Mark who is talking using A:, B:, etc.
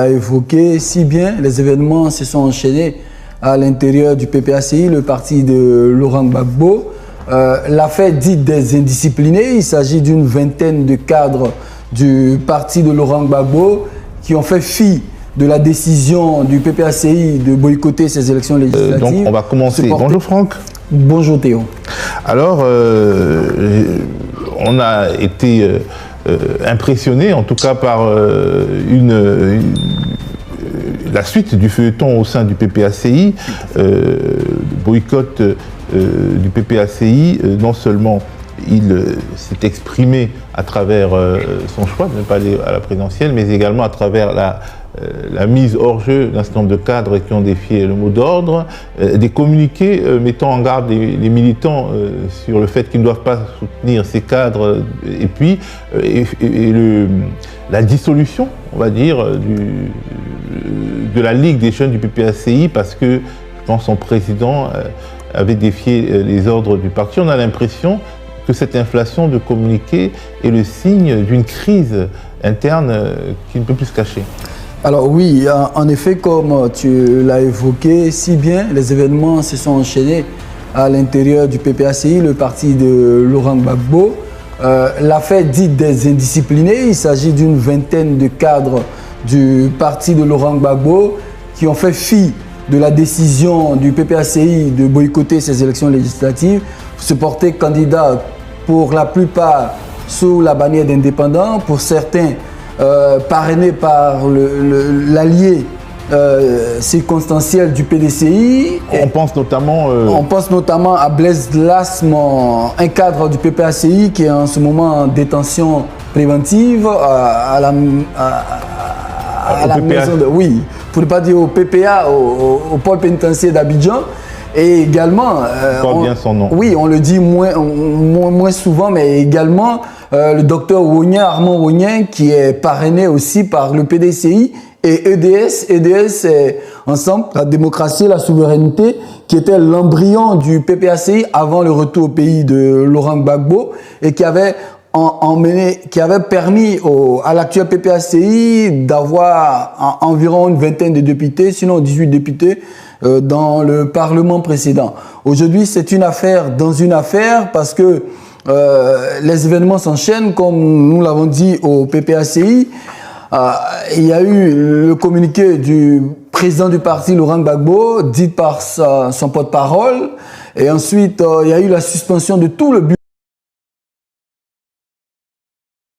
A: A évoqué si bien, les événements se sont enchaînés à l'intérieur du PPACI, le parti de Laurent Gbagbo. L'affaire dite des indisciplinés, il s'agit d'une vingtaine de cadres du parti de Laurent Gbagbo qui ont fait fi de la décision du PPACI de boycotter ces élections législatives.
B: Donc on va commencer. Bonjour Franck.
A: Bonjour Théo.
B: Alors, on a été impressionné en tout cas par la suite du feuilleton au sein du PPACI, boycott du PPACI. Non seulement il s'est exprimé à travers son choix de ne pas aller à la présidentielle, mais également à travers la mise hors jeu d'un certain nombre de cadres qui ont défié le mot d'ordre, des communiqués mettant en garde les militants sur le fait qu'ils ne doivent pas soutenir ces cadres, et puis la dissolution, on va dire, de la Ligue des jeunes du PPACI, parce que, je pense, son président avait défié les ordres du parti. On a l'impression que cette inflation de communiqués est le signe d'une crise interne qui ne peut plus se cacher.
A: Alors oui, en effet, comme tu l'as évoqué si bien, les événements se sont enchaînés à l'intérieur du PPACI, le parti de Laurent Gbagbo. L'affaire dite des indisciplinés, il s'agit d'une vingtaine de cadres du parti de Laurent Gbagbo qui ont fait fi de la décision du PPACI de boycotter ces élections législatives, se porter candidat pour la plupart sous la bannière d'indépendants, pour certains parrainé par l'allié circonstanciel du PDCI.
B: On pense notamment
A: à Blaise Lasme, un cadre du PPACI qui est en ce moment en détention préventive à la maison de... Oui, pour ne pas dire au PPA, au pôle pénitentiaire d'Abidjan. Et également...
B: bien son nom.
A: Oui, on le dit moins souvent, mais également... le docteur Armand Wognin, qui est parrainé aussi par le PDCI et EDS. EDS, c'est Ensemble, la démocratie et la souveraineté, qui était l'embryon du PPACI avant le retour au pays de Laurent Gbagbo et qui avait permis à l'actuel PPACI d'avoir environ une vingtaine de députés, sinon 18 députés, dans le Parlement précédent. Aujourd'hui, c'est une affaire dans une affaire parce que les événements s'enchaînent, comme nous l'avons dit au PPACI. Il y a eu le communiqué du président du parti, Laurent Gbagbo, dit par son porte-parole. Et ensuite, il y a eu la suspension de tout le bureau.